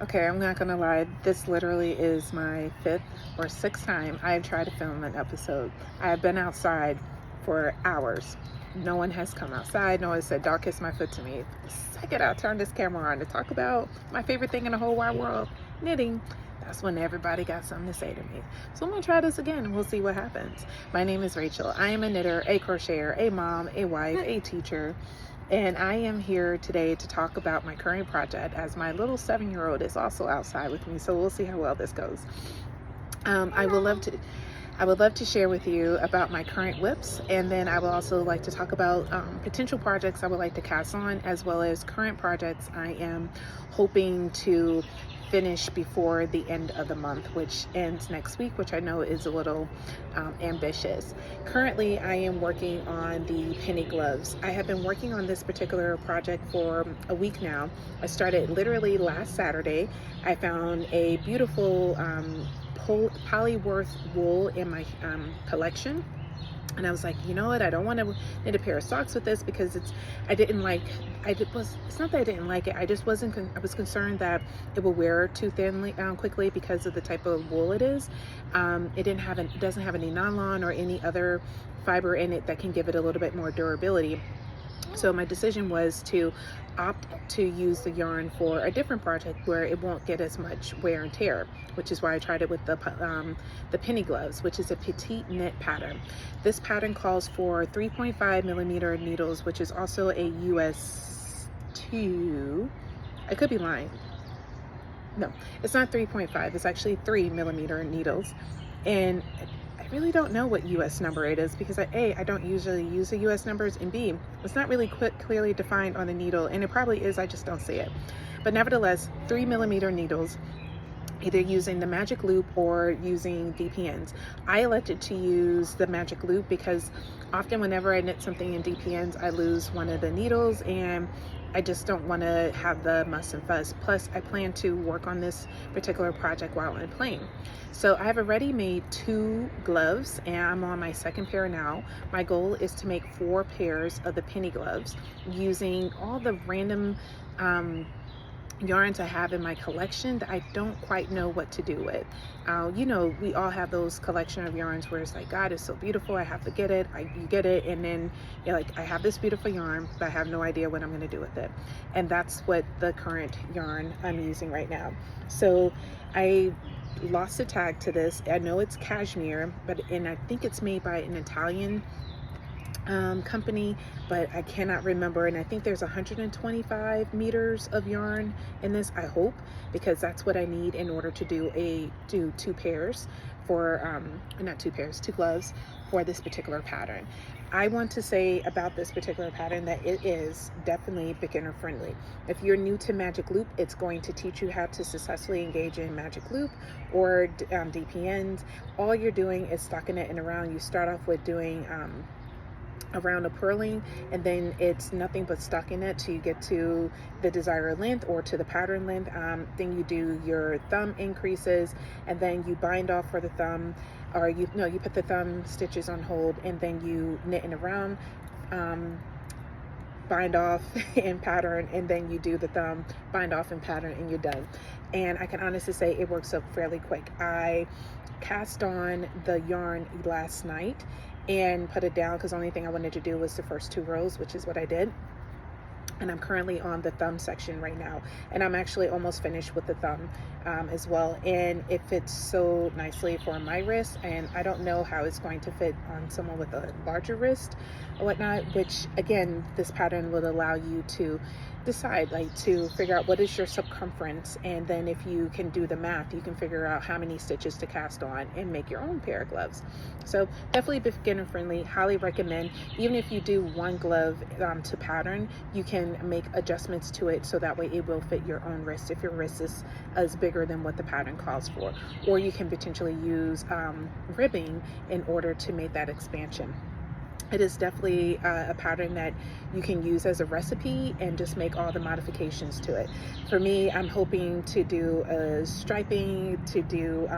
Okay, I'm not gonna lie. This literally is my fifth or sixth time I've tried to film an episode. I've been outside for hours. No one has come outside. No one said, "Dog, kiss my foot" to me. The second I turn this camera on to talk about my favorite thing in the whole wide world, knitting, that's when everybody got something to say to me. So I'm gonna try this again and we'll see what happens. My name is Rachel. I am a knitter, a crocheter, a mom, a wife, a teacher. And I am here today to talk about my current project, as my little 7-year-old is also outside with me. So we'll see how well this goes. I would love to share with you about my current whips, and then I would also like to talk about potential projects I would like to cast on, as well as current projects I am hoping to finish before the end of the month, which ends next week, which I know is a little ambitious. Currently, I am working on the penny gloves. I have been working on this particular project for a week now. I started literally last Saturday. I found a beautiful polyworth wool in my collection, and I was like, you know what, I don't want to knit a pair of socks with this because it's not that I didn't like it, I just I was concerned that it will wear too thinly quickly because of the type of wool it is. It doesn't have any nylon or any other fiber in it that can give it a little bit more durability. So my decision was to opt to use the yarn for a different project where it won't get as much wear and tear, which is why I tried it with the penny gloves, which is a Petiteknit pattern. This pattern calls for 3.5 millimeter needles, which is also a US 2. I could be lying. No, it's not 3.5. It's actually 3 millimeter needles. And I really don't know what US number it is because I don't usually use the US numbers, and B, it's not really clearly defined on the needle, and it probably is, I just don't see it. But nevertheless, 3 millimeter needles, either using the magic loop or using DPNs. I elected to use the magic loop because often whenever I knit something in DPNs, I lose one of the needles, and I just don't want to have the muss and fuss. Plus, I plan to work on this particular project while I'm playing. So I have already made 2 gloves, and I'm on my second pair now. My goal is to make 4 pairs of the penny gloves using all the random yarns I have in my collection that I don't quite know what to do with. You know, we all have those collection of yarns where it's like, God, it's so beautiful, I have to get it. You get it, and then you're like, I have this beautiful yarn, but I have no idea what I'm going to do with it. And that's what the current yarn I'm using right now. So I lost a tag to this. I know it's cashmere, and I think it's made by an Italian company, but I cannot remember. And I think there's 125 meters of yarn in this, I hope, because that's what I need in order to do 2 pairs for not 2 pairs, 2 gloves for this particular pattern. I want to say about this particular pattern that it is definitely beginner friendly. If you're new to magic loop, it's going to teach you how to successfully engage in magic loop or DPNs. All you're doing is stocking it in a round. You start off with doing around a purling, and then it's nothing but stocking it till you get to the desired length or to the pattern length. Then you do your thumb increases, and then you bind off for the thumb, or you put the thumb stitches on hold, and then you knit in a round, bind off and pattern, and then you do the thumb, bind off and pattern, and you're done. And I can honestly say it works up fairly quick. I cast on the yarn last night and put it down because the only thing I wanted to do was the first 2 rows, which is what I did. And I'm currently on the thumb section right now, and I'm actually almost finished with the thumb as well, and it fits so nicely for my wrist, and I don't know how it's going to fit on someone with a larger wrist or whatnot, which again, this pattern will allow you to decide, like, to figure out what is your circumference, and then if you can do the math, you can figure out how many stitches to cast on and make your own pair of gloves. So definitely beginner friendly, highly recommend. Even if you do 1 glove to pattern, you can make adjustments to it so that way it will fit your own wrist if your wrist is bigger than what the pattern calls for, or you can potentially use ribbing in order to make that expansion. It is definitely a pattern that you can use as a recipe and just make all the modifications to it. For me, I'm hoping to do a striping, to do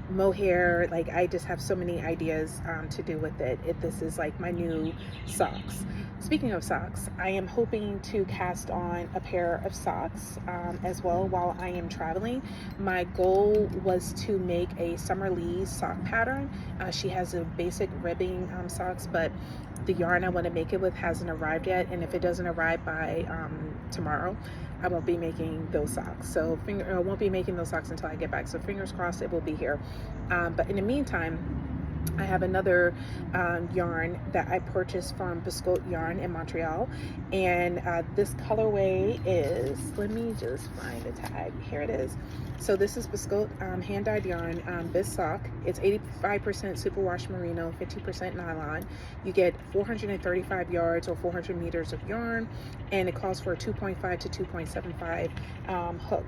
mohair. Like, I just have so many ideas to do with it. This is like my new socks. Speaking of socks, I am hoping to cast on a pair of socks as well while I am traveling. My goal was to make a Summer Lee sock pattern. She has a basic ribbing socks, but the yarn I want to make it with hasn't arrived yet, and if it doesn't arrive by tomorrow, I won't be making those socks. So I won't be making those socks until I get back. So fingers crossed it will be here. But in the meantime, I have another yarn that I purchased from Biscotti yarn in Montreal, and this colorway is, let me just find the tag, here it is. So this is Biscotti hand-dyed yarn, Bis-sock. It's 85% superwash merino, 50% nylon. You get 435 yards or 400 meters of yarn, and it calls for a 2.5 to 2.75 hook.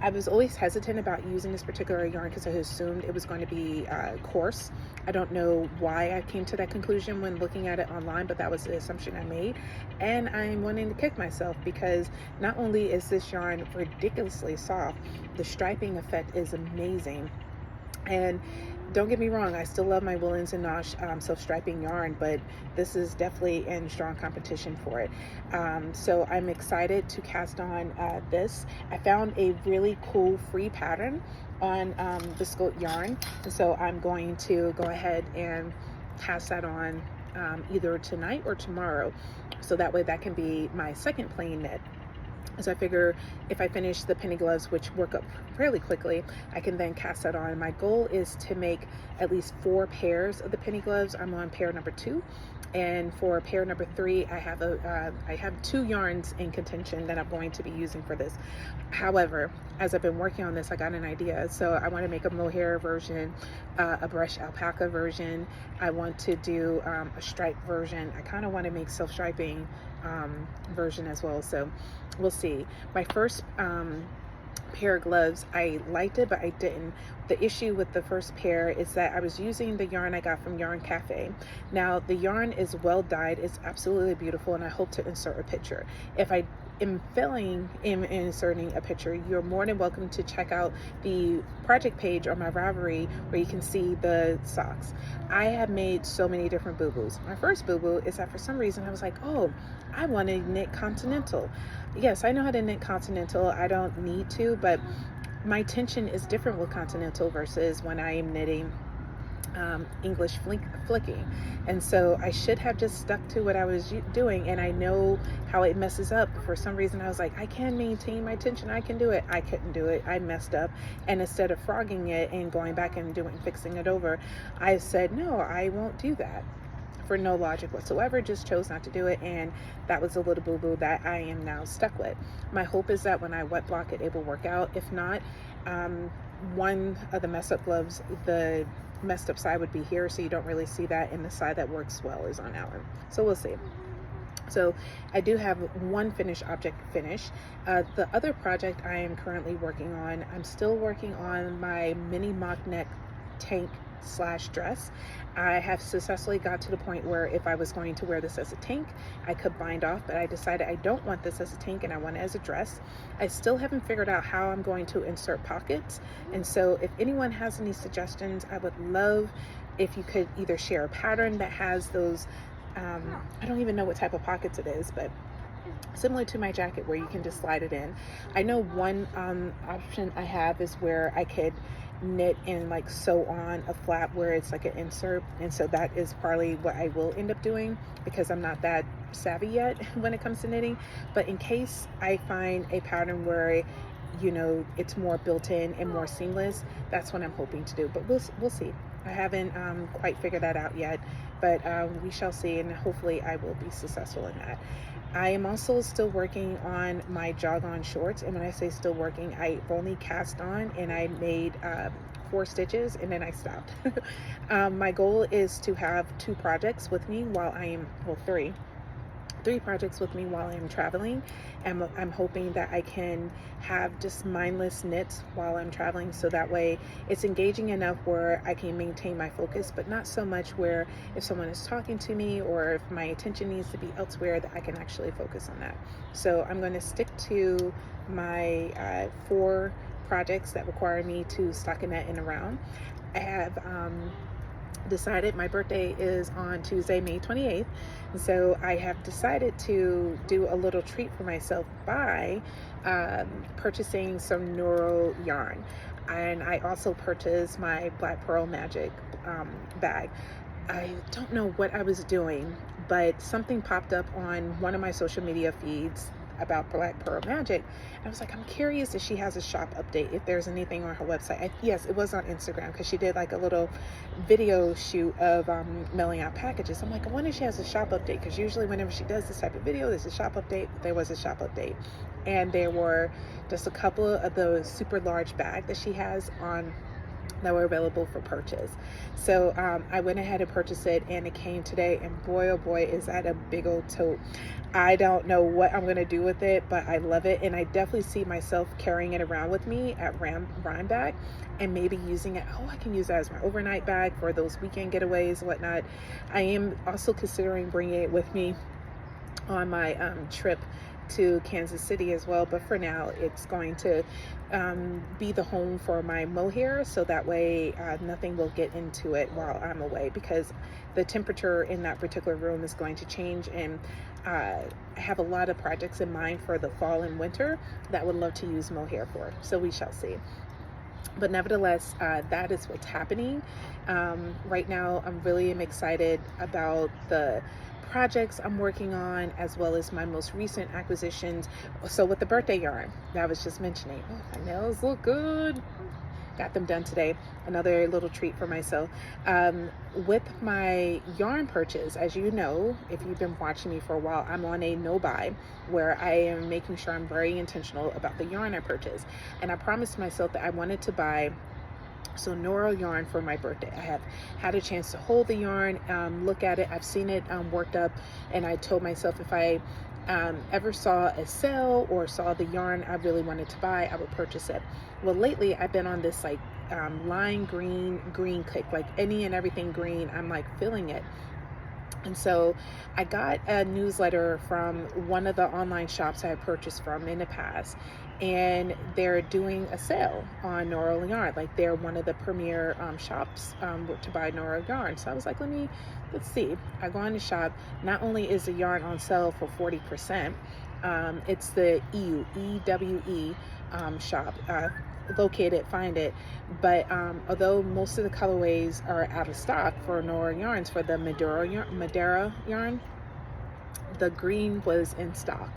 I was always hesitant about using this particular yarn because I assumed it was going to be coarse. I don't know why I came to that conclusion when looking at it online, but that was the assumption I made. And I'm wanting to kick myself because not only is this yarn ridiculously soft, the striping effect is amazing. And don't get me wrong, I still love my Woolens and Nosh self-striping yarn, but this is definitely in strong competition for it. So I'm excited to cast on this. I found a really cool free pattern on Biscotti yarn, and so I'm going to go ahead and cast that on either tonight or tomorrow, so that way that can be my second plain knit. So I figure if I finish the penny gloves, which work up fairly quickly, I can then cast that on. My goal is to make at least 4 pairs of the penny gloves. I'm on pair number 2. And for pair number 3, I have 2 yarns in contention that I'm going to be using for this. However, as I've been working on this, I got an idea. So I want to make a mohair version, a brush alpaca version. I want to do a stripe version. I kind of want to make self-striping version as well. So we'll see. My first pair of gloves, I liked it, but I didn't. The issue with the first pair is that I was using the yarn I got from Yarn Cafe. Now the yarn is well dyed, it's absolutely beautiful, and I hope to insert a picture. If I am failing in inserting a picture, you're more than welcome to check out the project page on my Ravelry where you can see the socks. I have made so many different boo-boos. My first boo-boo is that for some reason I was like, oh, I want to knit continental. Yes, I know how to knit continental. I don't need to, but my tension is different with continental versus when I am knitting English flicking. And so I should have just stuck to what I was doing, and I know how it messes up. For some reason I was like, I can maintain my tension, I can do it. I couldn't do it. I messed up, and instead of frogging it and going back and fixing it over, I said, no, I won't do that. For no logic whatsoever, just chose not to do it, and that was a little boo-boo that I am now stuck with. My hope is that when I wet block it will work out. If not, one of the messed up gloves, the messed up side would be here, so you don't really see that, and the side that works well is on Allen. So we'll see. So I do have one finished object finished. The other project I am currently working on, I'm still working on my mini mock neck tank / dress. I have successfully got to the point where if I was going to wear this as a tank, I could bind off, but I decided I don't want this as a tank and I want it as a dress. I still haven't figured out how I'm going to insert pockets, and so if anyone has any suggestions, I would love if you could either share a pattern that has those I don't even know what type of pockets it is, but similar to my jacket where you can just slide it in. I know one option I have is where I could knit and like sew on a flap where it's like an insert, and so that is probably what I will end up doing because I'm not that savvy yet when it comes to knitting. But in case I find a pattern where, you know, it's more built in and more seamless, that's what I'm hoping to do, but we'll see. I haven't quite figured that out yet, but we shall see, and hopefully I will be successful in that. I am also still working on my jog on shorts, and when I say still working, I only cast on and I made 4 stitches and then I stopped. My goal is to have 2 projects with me while I am, well, 3 projects with me while I'm traveling, and I'm hoping that I can have just mindless knits while I'm traveling, so that way it's engaging enough where I can maintain my focus, but not so much where if someone is talking to me or if my attention needs to be elsewhere, that I can actually focus on that. So I'm going to stick to my 4 projects that require me to stockinette in a round. I have decided my birthday is on Tuesday, May 28th, and so I have decided to do a little treat for myself by purchasing some neural yarn. And I also purchased my Black Pearl Magic bag. I don't know what I was doing, but something popped up on one of my social media feeds about Black Pearl Magic. I was like, I'm curious if she has a shop update, if there's anything on her website. Yes, it was on Instagram, because she did like a little video shoot of mailing out packages. I'm like, I wonder if she has a shop update, because usually whenever she does this type of video, there's a shop update. There was a shop update, and there were just a couple of those super large bags that she has on that were available for purchase. So I went ahead and purchased it, and it came today, and boy oh boy, is that a big old tote. I don't know what I'm gonna do with it, but I love it, and I definitely see myself carrying it around with me at Rhyme Bag, and maybe using it. I can use that as my overnight bag for those weekend getaways and whatnot. I am also considering bringing it with me on my trip to Kansas City as well, but for now it's going to be the home for my mohair, so that way nothing will get into it while I'm away, because the temperature in that particular room is going to change, and I have a lot of projects in mind for the fall and winter that I would love to use mohair for, so we shall see. But nevertheless, that is what's happening right now. I'm really excited about the projects I'm working on, as well as my most recent acquisitions. So with the birthday yarn that I was just mentioning, my nails look good. Got them done today. Another little treat for myself. With my yarn purchase, as you know, if you've been watching me for a while, I'm on a no buy, where I am making sure I'm very intentional about the yarn I purchase. And I promised myself that I wanted to buy neural yarn for my birthday. I have had a chance to hold the yarn, look at it. I've seen it worked up, and I told myself if I ever saw a sale or saw the yarn I really wanted to buy, I would purchase it. Well, lately I've been on this like lime green kick, like any and everything green. I'm like feeling it. And so I got a newsletter from one of the online shops I have purchased from in the past, and they're doing a sale on neural yarn. Like, they're one of the premier shops to buy neural yarn. So I was like, let's see. I go on the shop. Not only is the yarn on sale for 40%, it's the EWE shop. Located, find it, but although most of the colorways are out of stock for Nora yarns, for the Madeira yarn, the green was in stock.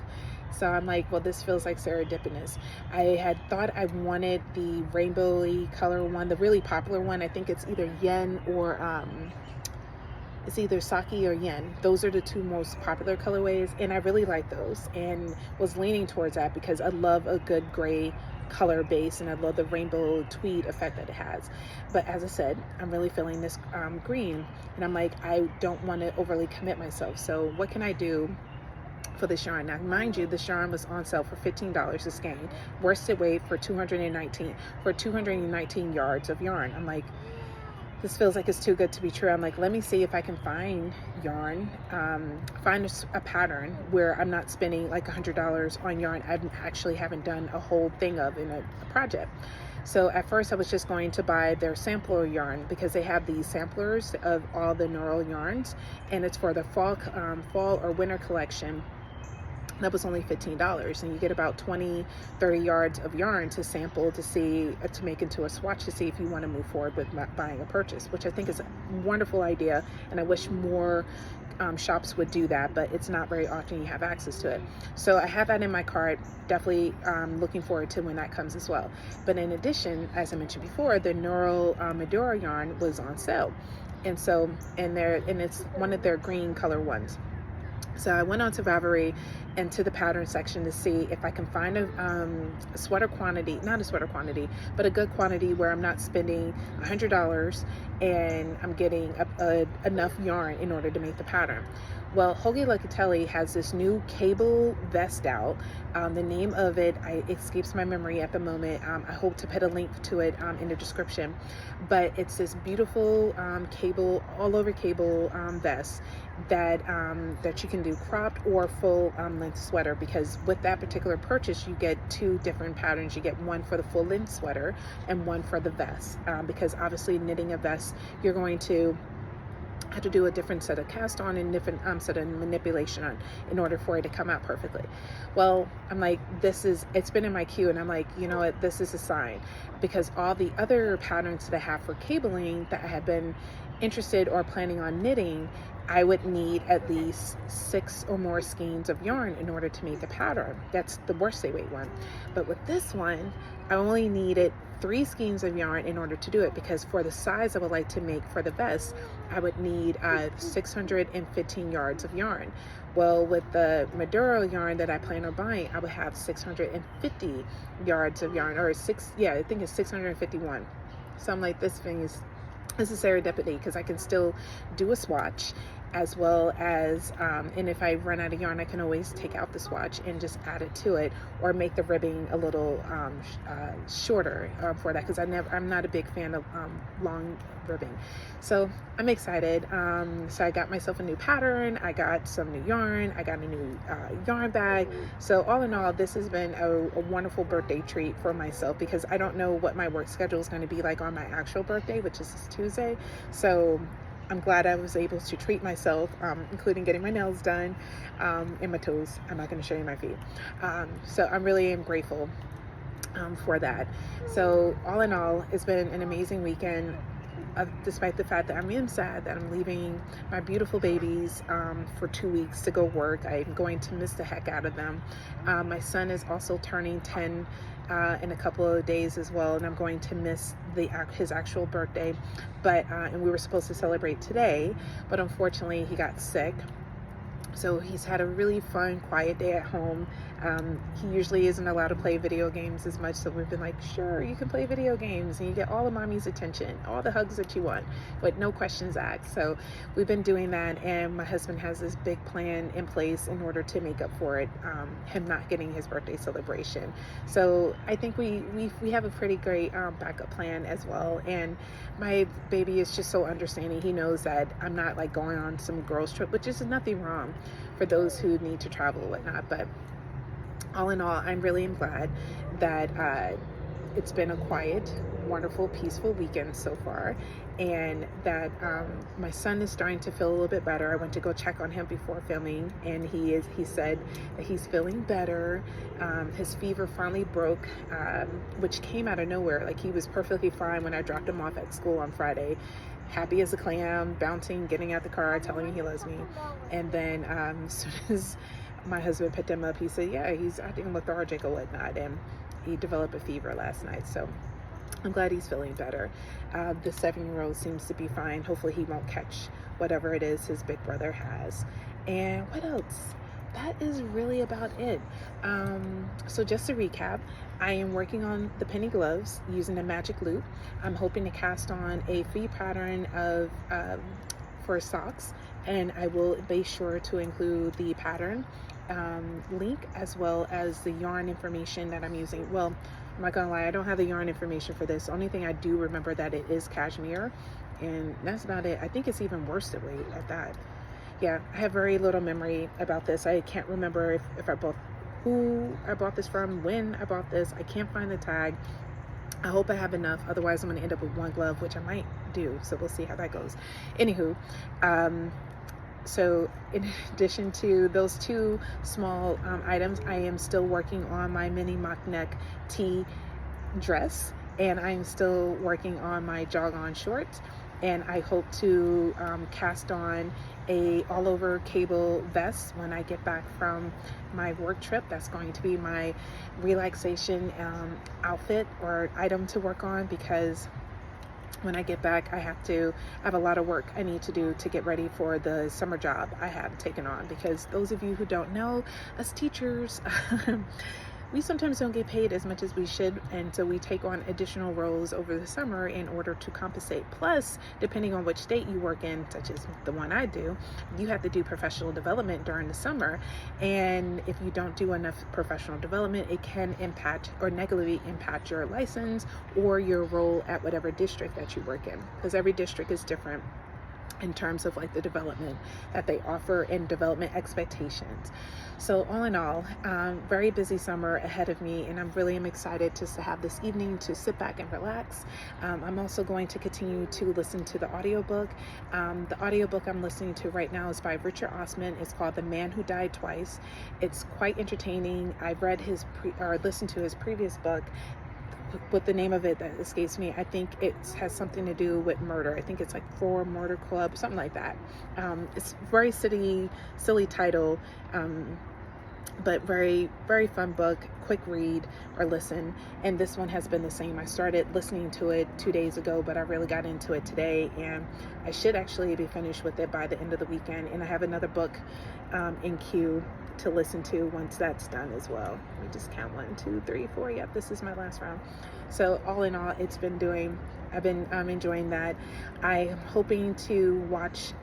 So I'm like, well, this feels like serendipitous. I had thought I wanted the rainbowy color one, the really popular one. I think it's either yen or it's either sake or yen. Those are the two most popular colorways, and I really like those, and was leaning towards that because I love a good gray color base, and I love the rainbow tweed effect that it has. But as I said, I'm really feeling this green, and I'm like, I don't want to overly commit myself. So what can I do for this yarn? Now, mind you, this yarn was on sale for $15 a skein, worsted weight for 219 yards of yarn. I'm like, this feels like it's too good to be true. I'm like, let me see if I can find yarn, find a pattern where I'm not spending like $100 on yarn I actually haven't done a whole thing of in a project. So at first I was just going to buy their sampler yarn, because they have these samplers of all the neural yarns, and it's for the fall or winter collection. That was only $15, and you get about 20-30 yards of yarn to sample, to see, to make into a swatch, to see if you want to move forward with buying a purchase, which I think is a wonderful idea, and I wish more shops would do that, but it's not very often you have access to it. So I have that in my cart, definitely looking forward to when that comes as well. But in addition, as I mentioned before, the neural Madeira yarn was on sale, and so and it's one of their green color ones. So I went on to Ravelry and to the pattern section to see if I can find a sweater quantity, not a sweater quantity, but a good quantity where I'm not spending $100 and I'm getting enough yarn in order to make the pattern. Well, Hoagie Locatelli has this new cable vest out. The name of it escapes my memory at the moment. I hope to put a link to it in the description. But it's this beautiful cable, all over cable vest that you can do cropped or full length sweater, because with that particular purchase you get two different patterns. You get one for the full length sweater and one for the vest, because obviously knitting a vest, you're going to have to do a different set of cast on and different set of manipulation on in order for it to come out perfectly. Well, I'm like, it's been in my queue, and I'm like, you know what, this is a sign, because all the other patterns that I have for cabling that I have been interested or planning on knitting, I would need at least 6 or more skeins of yarn in order to make the pattern. That's the worsted weight one. But with this one, I only needed 3 skeins of yarn in order to do it, because for the size I would like to make for the vest, I would need 615 yards of yarn. Well, with the Maduro yarn that I plan on buying, I would have 650 yards of yarn, or I think it's 651. So I'm like, this thing is necessary deputy, because I can still do a swatch, as well as and if I run out of yarn, I can always take out the swatch and just add it to it, or make the ribbing a little shorter for that, because I'm not a big fan of long ribbing. So I'm excited. So I got myself a new pattern, I got some new yarn, I got a new yarn bag. So all in all, this has been a wonderful birthday treat for myself, because I don't know what my work schedule is going to be like on my actual birthday, which is this Tuesday. So I'm glad I was able to treat myself, including getting my nails done and my toes. I'm not going to show you my feet. So I really am grateful for that. So all in all, it's been an amazing weekend. Despite the fact that I'm even sad that I'm leaving my beautiful babies for 2 weeks to go work. I'm going to miss the heck out of them. My son is also turning 10 in a couple of days as well, and I'm going to miss his actual birthday. But and we were supposed to celebrate today, but unfortunately he got sick. So he's had a really fun, quiet day at home. He usually isn't allowed to play video games as much, so we've been like, sure, you can play video games and you get all of mommy's attention, all the hugs that you want, but no questions asked. So we've been doing that, and my husband has this big plan in place in order to make up for it, him not getting his birthday celebration. So I think we have a pretty great backup plan as well. And my baby is just so understanding. He knows that I'm not like going on some girls trip, which is nothing wrong for those who need to travel and whatnot. But all in all, I'm really glad that it's been a quiet, wonderful, peaceful weekend so far, and that my son is starting to feel a little bit better. I went to go check on him before filming, and he said that he's feeling better. His fever finally broke, which came out of nowhere. Like, he was perfectly fine when I dropped him off at school on Friday, happy as a clam, bouncing, getting out the car, telling me he loves me. And then as soon as my husband picked him up, he said, yeah, he's acting lethargic or whatnot, and he developed a fever last night. So I'm glad he's feeling better. The 7-year-old seems to be fine. Hopefully he won't catch whatever it is his big brother has. And what else? That is really about it. So just to recap, I am working on the penny gloves using the magic loop. I'm hoping to cast on a free pattern of for socks, and I will be sure to include the pattern link, as well as the yarn information that I'm using. Well, I'm not gonna lie, I don't have the yarn information for this. The only thing I do remember that it is cashmere, and that's about it. I think it's even worsted weight at that. Yeah, I have very little memory about this. I can't remember if I bought, who I bought this from, when I bought this. I can't find the tag. I hope I have enough, otherwise I'm going to end up with one glove, which I might do, so we'll see how that goes. Anywho, so in addition to those 2 small items, I am still working on my mini mock neck tee dress, and I am still working on my jog-on shorts, and I hope to cast on a all-over cable vest when I get back from my work trip. That's going to be my relaxation outfit or item to work on, because when I get back, I have a lot of work I need to do to get ready for the summer job I have taken on. Because those of you who don't know, as teachers, we sometimes don't get paid as much as we should, and so we take on additional roles over the summer in order to compensate. Plus, depending on which state you work in, such as the one I do, you have to do professional development during the summer, and if you don't do enough professional development, it can impact or negatively impact your license or your role at whatever district that you work in, because every district is different in terms of like the development that they offer and development expectations. So all in all, very busy summer ahead of me, and I'm really excited just to have this evening to sit back and relax. I'm also going to continue to listen to the audiobook. The audiobook I'm listening to right now is by Richard Osman. It's called The Man Who Died Twice. It's quite entertaining. I've read listened to his previous book, with the name of it that escapes me. I think it has something to do with murder. I think it's like For Murder Club, something like that. It's very silly title, but very, very fun book, quick read or listen. And this one has been the same. I started listening to it 2 days ago, but I really got into it today, and I should actually be finished with it by the end of the weekend. And I have another book in queue to listen to once that's done as well. Let me just count 1, 2, 3, 4. Yep, this is my last round. So all in all, I've been enjoying that. I'm hoping to watch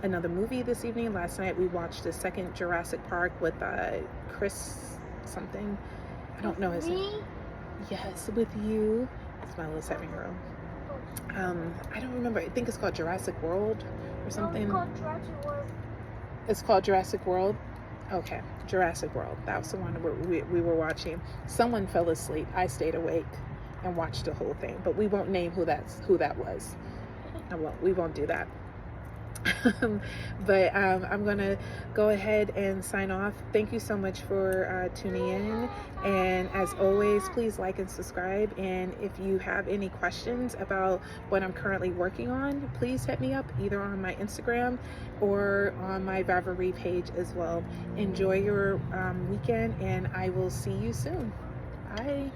another movie this evening. Last night we watched the second Jurassic Park with Chris something. I don't know his name. Yes, with you. It's my little 7-year-old. I don't remember. I think it's called Jurassic World or something. No, it's called Jurassic World. It's called Jurassic World. Okay, Jurassic World. That was the one we were watching. Someone fell asleep. I stayed awake and watched the whole thing. But we won't name who that was. We won't do that. But I'm gonna go ahead and sign off. Thank you so much for tuning in, and as always, please like and subscribe. And if you have any questions about what I'm currently working on, please hit me up either on my Instagram or on my Ravelry page as well. Enjoy your weekend, and I will see you soon. Bye.